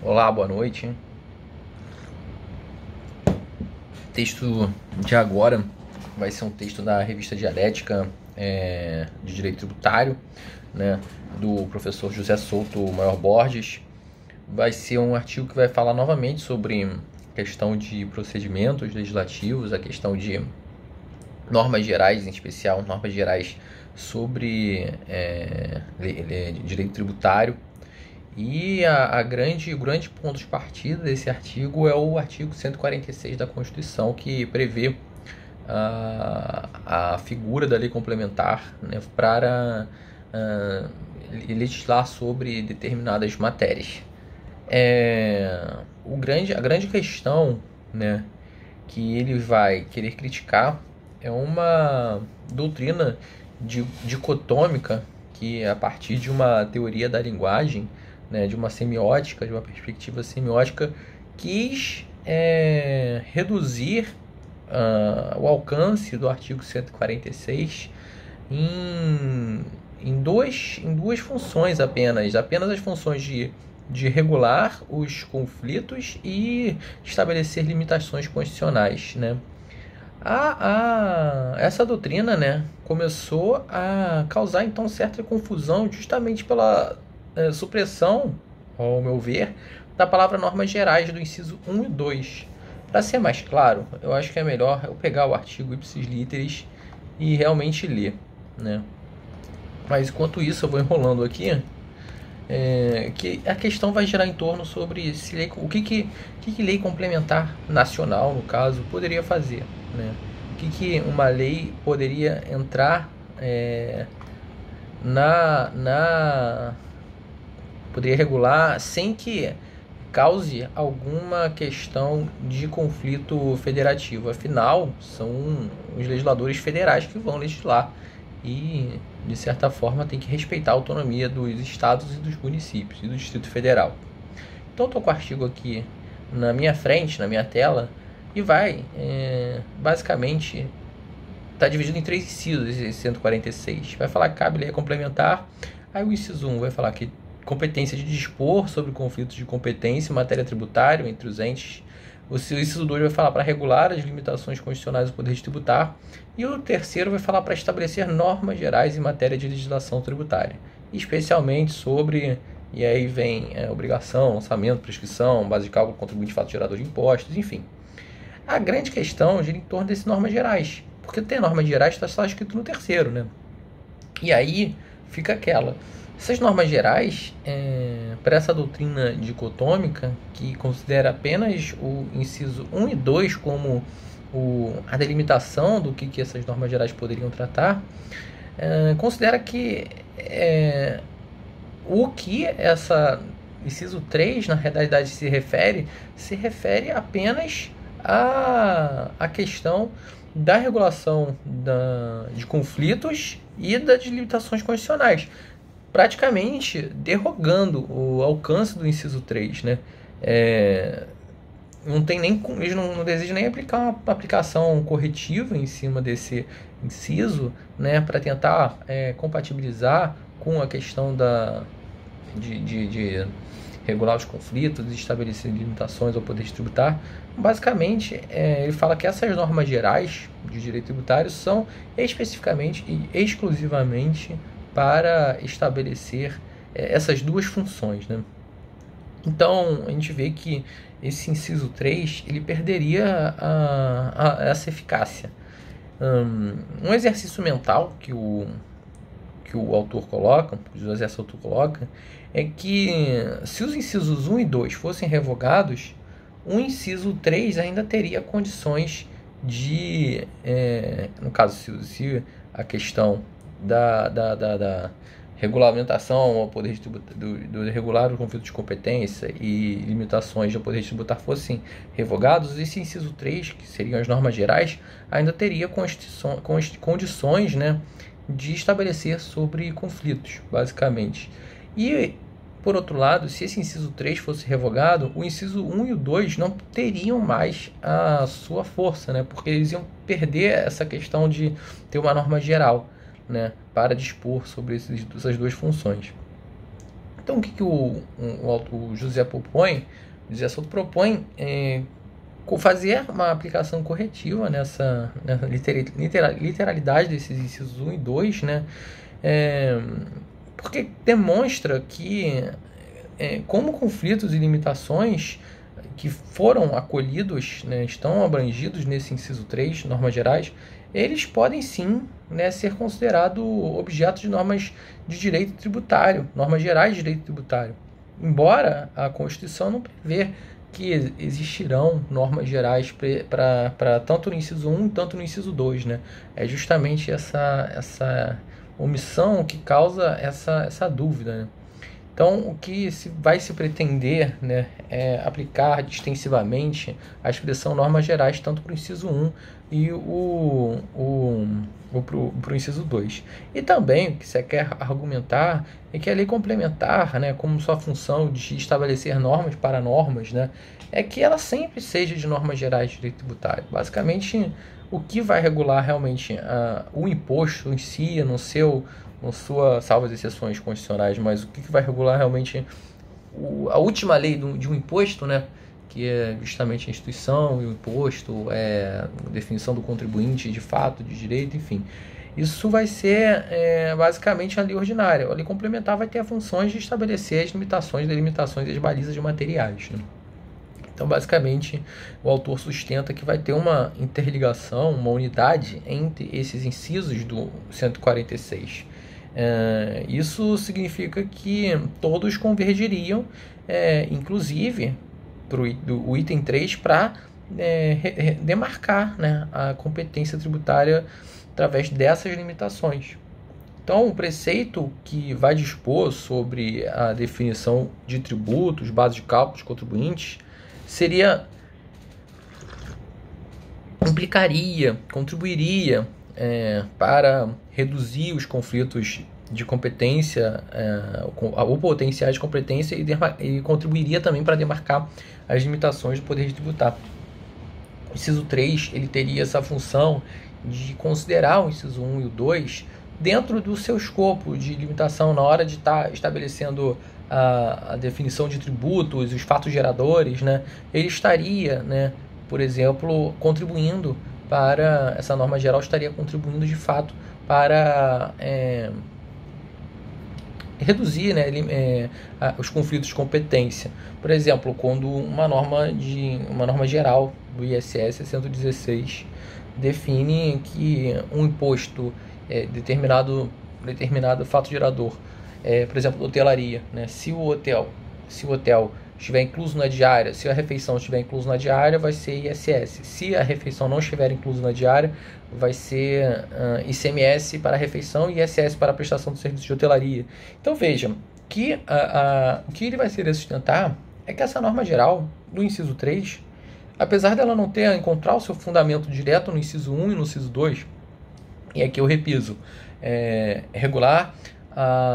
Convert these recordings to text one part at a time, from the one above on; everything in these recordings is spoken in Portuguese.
Olá, boa noite. O texto de agora vai ser um texto da revista Dialética de Direito Tributário, né, do professor José Souto Maior Borges. Vai ser um artigo que vai falar novamente sobre a questão de procedimentos legislativos, a questão de normas gerais, em especial normas gerais sobre direito tributário. E o grande ponto de partida desse artigo é o artigo 146 da Constituição, que prevê a figura da lei complementar, né, para legislar sobre determinadas matérias. A grande questão, né, que ele vai querer criticar é uma doutrina dicotômica que, a partir de uma teoria da linguagem, né, de uma semiótica, de uma perspectiva semiótica, quis reduzir o alcance do artigo 146 em duas funções apenas as funções de regular os conflitos e estabelecer limitações constitucionais, né? Essa doutrina, né, começou a causar então certa confusão justamente pela supressão, ao meu ver, da palavra normas gerais do inciso 1 e 2. Para ser mais claro, eu acho que é melhor eu pegar o artigo ipsis literis e realmente ler, né? Mas enquanto isso eu vou enrolando aqui, que a questão vai girar em torno sobre o que lei complementar nacional, no caso, poderia fazer, né? O que uma lei poderia entrar poderia regular sem que cause alguma questão de conflito federativo. Afinal, são os legisladores federais que vão legislar e, de certa forma, tem que respeitar a autonomia dos estados e dos municípios e do Distrito Federal. Então, estou com o artigo aqui na minha frente, na minha tela, e vai, basicamente, está dividido em 3 incisos, esse 146. Vai falar que cabe lei complementar. Aí o inciso 1 vai falar que competência de dispor sobre conflitos de competência em matéria tributária entre os entes. O inciso 2 vai falar para regular as limitações constitucionais do poder de tributar. E o terceiro vai falar para estabelecer normas gerais em matéria de legislação tributária, especialmente sobre, e aí vem obrigação, lançamento, prescrição, base de cálculo, contribuinte de fato gerador de impostos, enfim. A grande questão gira em torno dessas normas gerais, porque tem normas gerais que está só escrito no terceiro, né? E aí fica aquela. Essas normas gerais, para essa doutrina dicotômica, que considera apenas o inciso 1 e 2 como a delimitação do que essas normas gerais poderiam tratar, considera que o que essa inciso 3, na realidade, se refere apenas à questão da regulação de conflitos e das limitações constitucionais, praticamente derrogando o alcance do inciso 3, né? Não tem nem, eles não desejam nem aplicar uma aplicação corretiva em cima desse inciso, né, para tentar compatibilizar com a questão de regular os conflitos e estabelecer limitações ao poder tributar. Basicamente, ele fala que essas normas gerais de direito tributário são especificamente e exclusivamente para estabelecer essas duas funções, né? Então, a gente vê que esse inciso 3 ele perderia essa eficácia. Um exercício mental que o autor coloca, o José Souto coloca, é que se os incisos 1 e 2 fossem revogados, o inciso 3 ainda teria condições de, no caso, se a questão da regulamentação ao poder de do regular o conflito de competência e limitações ao poder de tributar fossem revogados, esse inciso 3, que seriam as normas gerais, ainda teria condições, né, de estabelecer sobre conflitos, basicamente. E, por outro lado, se esse inciso 3 fosse revogado, o inciso 1 e o 2 não teriam mais a sua força, né, porque eles iam perder essa questão de ter uma norma geral, né, para dispor sobre essas duas funções. Então, o que o José propõe? O José Souto propõe fazer uma aplicação corretiva nessa literalidade desses incisos 1 e 2, né? Porque demonstra que, como conflitos e limitações que foram acolhidos, né, estão abrangidos nesse inciso 3, normas gerais, eles podem sim, né, ser considerados objeto de normas de direito tributário, normas gerais de direito tributário. Embora a Constituição não prevê que existirão normas gerais para tanto no inciso 1 quanto no inciso 2, né? É justamente essa omissão que causa essa dúvida, né? Então, o que vai se pretender, né, é aplicar extensivamente a expressão normas gerais tanto para o inciso 1 e para o inciso 2. E também o que você quer argumentar é que a lei complementar, né, como sua função de estabelecer normas para normas, né, é que ela sempre seja de normas gerais de direito tributário. Basicamente, o que vai regular realmente o imposto em si, no sua, salvo as exceções constitucionais, mas o que vai regular realmente a última lei de um imposto, né, que é justamente a instituição e o imposto, a definição do contribuinte de fato, de direito, enfim. Isso vai ser basicamente a lei ordinária. A lei complementar vai ter a função de estabelecer as limitações, delimitações e as balizas de materiais, né? Então, basicamente, o autor sustenta que vai ter uma interligação, uma unidade entre esses incisos do 146. Isso significa que todos convergiriam, inclusive o item 3, para demarcar, né, a competência tributária através dessas limitações. Então, o preceito que vai dispor sobre a definição de tributos, bases de cálculo de contribuintes, contribuiria para reduzir os conflitos de competência, ou potenciais de competência, e contribuiria também para demarcar as limitações do poder tributário. O inciso 3 ele teria essa função de considerar o inciso 1 e o 2 dentro do seu escopo de limitação na hora de estar estabelecendo a definição de tributos, os fatos geradores, né? Ele estaria, né, por exemplo, contribuindo para essa norma geral, estaria contribuindo de fato para reduzir, né, os conflitos de competência. Por exemplo, quando uma norma geral do ISS 116 define que um imposto determinado fato gerador, por exemplo, hotelaria, né? Se o hotel estiver incluso na diária, se a refeição estiver incluso na diária, vai ser ISS. Se a refeição não estiver incluso na diária, vai ser ICMS para a refeição e ISS para a prestação do serviço de hotelaria. Então vejam que o que ele vai ser sustentar é que essa norma geral do inciso 3, apesar dela não encontrar o seu fundamento direto no inciso 1 e no inciso 2, e aqui eu repiso, regular,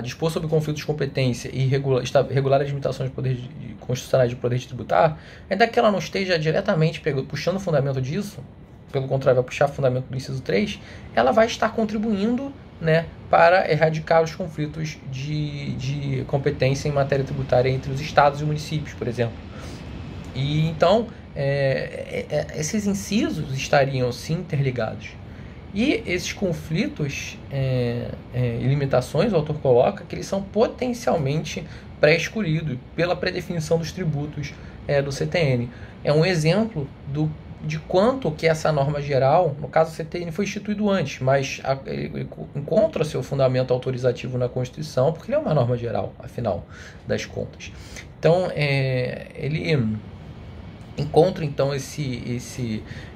dispor sobre conflitos de competência e regular as limitações constitucionais de poder tributar, ainda que ela não esteja diretamente puxando o fundamento disso, pelo contrário, vai puxar o fundamento do inciso 3, ela vai estar contribuindo, né, para erradicar os conflitos de competência em matéria tributária entre os estados e municípios, por exemplo. E então, esses incisos estariam sim interligados. E esses conflitos e limitações, o autor coloca que eles são potencialmente pré-escolhidos pela predefinição dos tributos do CTN. É um exemplo de quanto que essa norma geral, no caso o CTN foi instituído antes, mas ele encontra seu fundamento autorizativo na Constituição, porque ele é uma norma geral, afinal das contas. Então, ele encontra então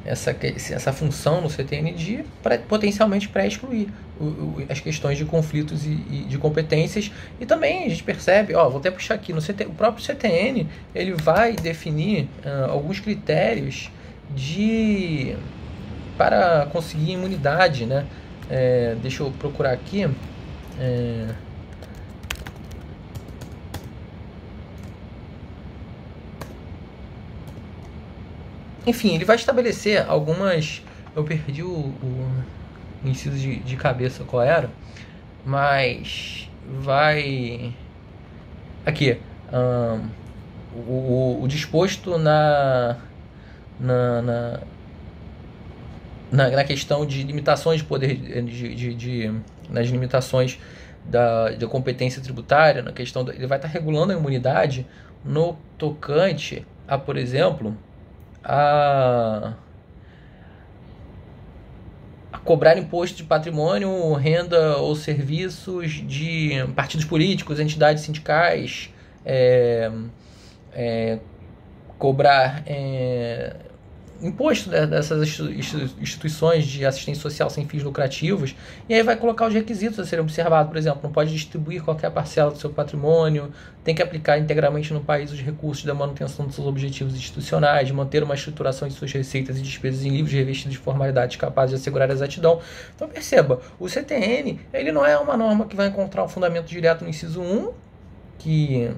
essa função no CTN de potencialmente pré-excluir as questões de conflitos e de competências. E também a gente percebe, vou até puxar aqui, o próprio CTN ele vai definir alguns critérios para conseguir imunidade, né? Deixa eu procurar aqui. Enfim, ele vai estabelecer algumas... Eu perdi o inciso de cabeça qual era, mas vai Aqui, o disposto na, na, na questão de limitações de poder, nas limitações da competência tributária, na questão ele vai estar regulando a imunidade no tocante a, por exemplo, a cobrar imposto de patrimônio, renda ou serviços de partidos políticos, entidades sindicais, cobrar imposto dessas instituições de assistência social sem fins lucrativos, e aí vai colocar os requisitos a serem observados. Por exemplo, não pode distribuir qualquer parcela do seu patrimônio, tem que aplicar integralmente no país os recursos da manutenção dos seus objetivos institucionais, manter uma estruturação de suas receitas e despesas em livros revestidos de formalidades capazes de assegurar a exatidão. Então perceba, o CTN ele não é uma norma que vai encontrar um fundamento direto no inciso 1, que,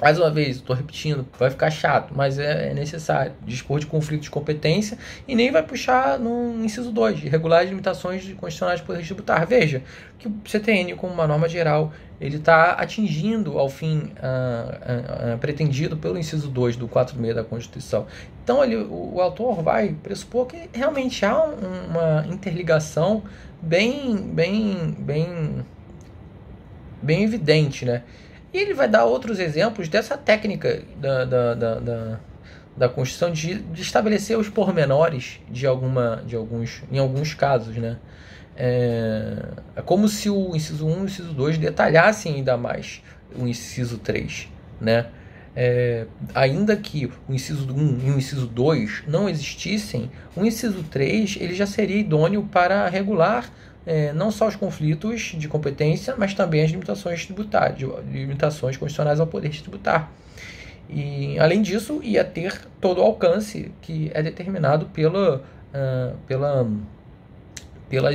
mais uma vez, estou repetindo, vai ficar chato, mas é necessário dispor de conflito de competência, e nem vai puxar no inciso 2, regular as limitações constitucionais de poder tributário. Veja que o CTN, como uma norma geral, ele está atingindo ao fim pretendido pelo inciso 2 do 46 da Constituição. Então o autor vai pressupor que realmente há uma interligação bem evidente, né? E ele vai dar outros exemplos dessa técnica da Constituição de estabelecer os pormenores em alguns casos, né? É como se o inciso 1 e o inciso 2 detalhassem ainda mais o inciso 3, né? Ainda que o inciso 1 e o inciso 2 não existissem, o inciso 3 ele já seria idôneo para regular não só os conflitos de competência, mas também as limitações tributárias, limitações constitucionais ao poder tributar. E, além disso, ia ter todo o alcance que é determinado pelas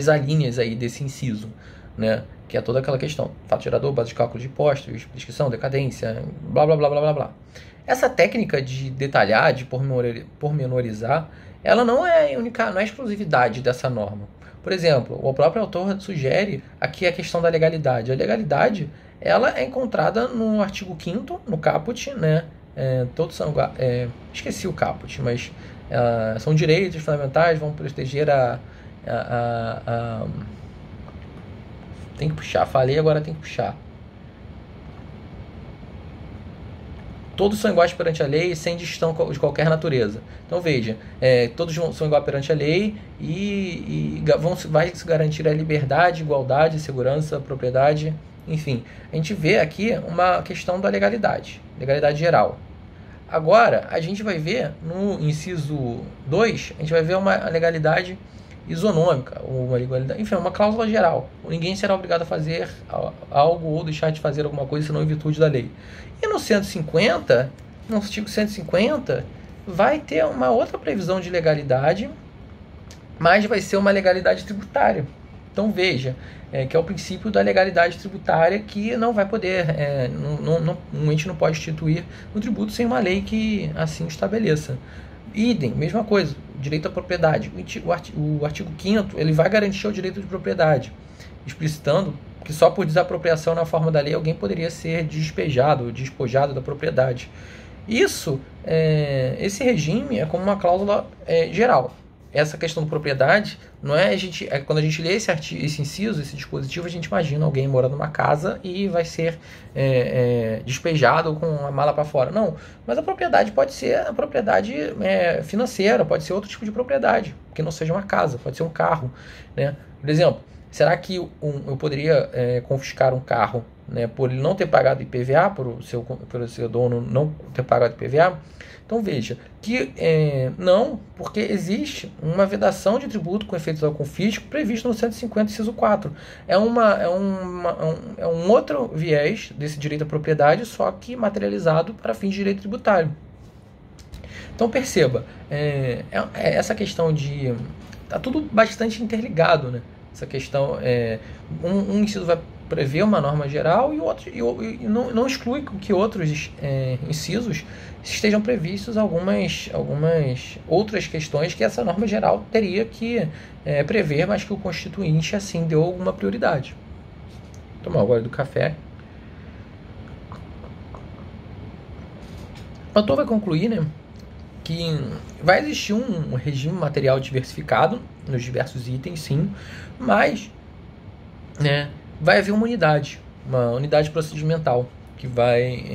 alíneas aí desse inciso, né? Que é toda aquela questão: fato gerador, base de cálculo de impostos, prescrição, decadência, blá, blá, blá, blá, blá, blá. Essa técnica de detalhar, de pormenorizar, ela não é única, não é exclusividade dessa norma. Por exemplo, o próprio autor sugere aqui a questão da legalidade. A legalidade, ela é encontrada no artigo 5º, no caput, né? Todos são esqueci o caput, mas são direitos fundamentais, vão proteger tem que puxar, falei, agora tem que puxar. Todos são iguais perante a lei, sem distinção de qualquer natureza. Então veja, todos são iguais perante a lei e vai se garantir a liberdade, igualdade, segurança, propriedade, enfim. A gente vê aqui uma questão da legalidade geral. Agora, a gente vai ver no inciso 2, a gente vai ver uma legalidade isonômica, enfim, uma cláusula geral. Ninguém será obrigado a fazer algo ou deixar de fazer alguma coisa senão em virtude da lei. E no 150, no artigo 150, vai ter uma outra previsão de legalidade, mas vai ser uma legalidade tributária. Então veja, que é o princípio da legalidade tributária, que não vai poder, a gente não pode instituir um tributo sem uma lei que assim estabeleça. Idem, mesma coisa, direito à propriedade. O artigo 5º ele vai garantir o direito de propriedade, explicitando que só por desapropriação na forma da lei alguém poderia ser despejado, despojado da propriedade. Esse regime é como uma cláusula geral. Essa questão da propriedade, não é quando a gente lê esse inciso, esse dispositivo, a gente imagina alguém morando numa casa e vai ser despejado com a mala para fora. Não, mas a propriedade pode ser a propriedade financeira, pode ser outro tipo de propriedade, que não seja uma casa, pode ser um carro, né? Por exemplo, será que eu poderia confiscar um carro, né, por ele não ter pagado IPVA, por o seu dono não ter pagado IPVA? Então veja que não, porque existe uma vedação de tributo com efeitos ao confisco previsto no 150, inciso 4. É um outro viés desse direito à propriedade, só que materializado para fins de direito tributário. Então perceba, essa questão de... Está tudo bastante interligado, né? Essa questão, um inciso vai prever uma norma geral e o outro não exclui que outros incisos estejam previstos algumas outras questões que essa norma geral teria que prever, mas que o Constituinte assim deu alguma prioridade. Vou tomar agora do café. O autor vai concluir, né, que vai existir um regime material diversificado nos diversos itens, sim, mas, né, vai haver uma unidade procedimental, que vai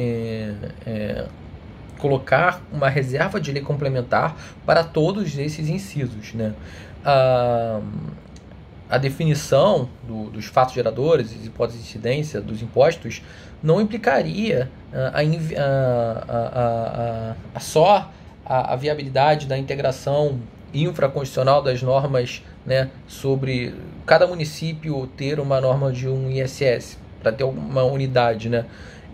colocar uma reserva de lei complementar para todos esses incisos, né? A definição dos fatos geradores e hipóteses de incidência dos não implicaria só a viabilidade da integração infraconstitucional das normas, né, sobre cada município ter uma norma de um ISS, para ter uma unidade, né?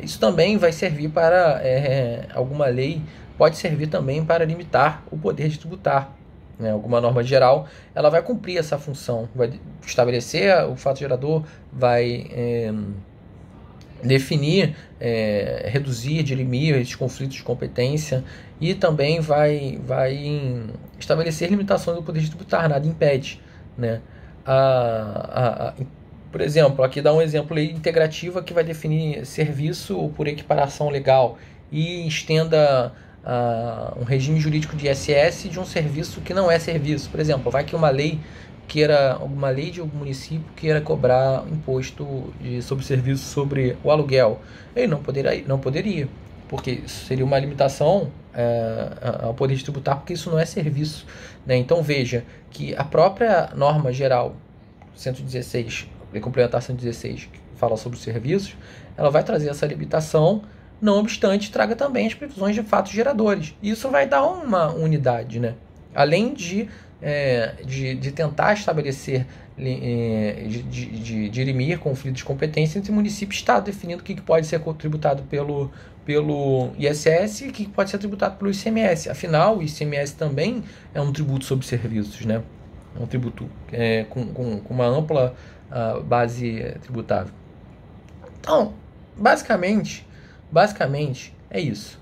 Isso também vai servir para alguma lei, pode servir também para limitar o poder de tributar, né? Alguma norma geral, ela vai cumprir essa função, vai estabelecer o fato gerador, vai definir, reduzir, dirimir esses conflitos de competência e também vai estabelecer limitações do poder de tributar, nada impede, né? Por exemplo, aqui dá um exemplo, lei integrativa que vai definir serviço por equiparação legal e estenda um regime jurídico de ISS de um serviço que não é serviço. Por exemplo, vai que alguma lei de algum município queira cobrar imposto sobre serviço sobre o aluguel. Ele não poderia, porque isso seria uma limitação ao poder de tributar, porque isso não é serviço, né? Então veja que a própria norma geral 116, Lei Complementar 116, que fala sobre os serviços, ela vai trazer essa limitação, não obstante, traga também as previsões de fatos geradores. Isso vai dar uma unidade, né? Além de tentar estabelecer, de dirimir conflitos de competência entre município e Estado, definindo o que pode ser tributado pelo ISS e o que pode ser tributado pelo ICMS. Afinal, o ICMS também é um tributo sobre serviços, né? É um tributo com uma ampla base tributável. Então, basicamente é isso.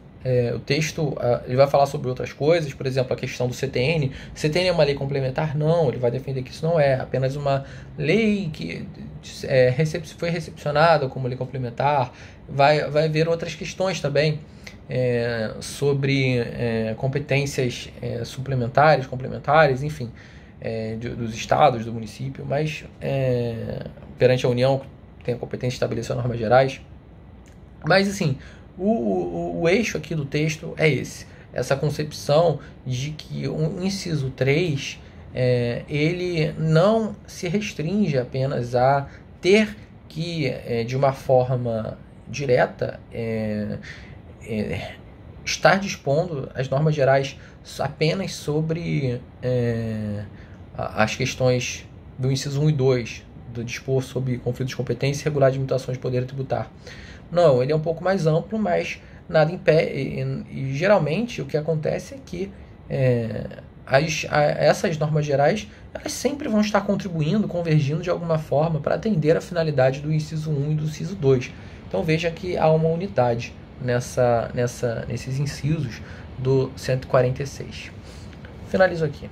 O texto ele vai falar sobre outras coisas, por exemplo, a questão do CTN. CTN é uma lei complementar? Não, ele vai defender que isso não é apenas uma lei que foi recepcionada como lei complementar. Vai haver outras questões também sobre competências suplementares, complementares, enfim, dos estados, do município, mas perante a União tem a competência de estabelecer normas gerais. Mas assim, o eixo aqui do texto é essa concepção de que o inciso 3 ele não se restringe apenas a ter que, de uma forma direta, estar dispondo as normas gerais apenas sobre as questões do inciso 1 e 2, do dispor sobre conflitos de competência e regular de limitações de poder tributar. Não, ele é um pouco mais amplo, mas nada impede. E geralmente o que acontece é que essas normas gerais elas sempre vão estar contribuindo, convergindo de alguma forma para atender a finalidade do inciso 1 e do inciso 2. Então veja que há uma unidade nesses incisos do 146. Finalizo aqui.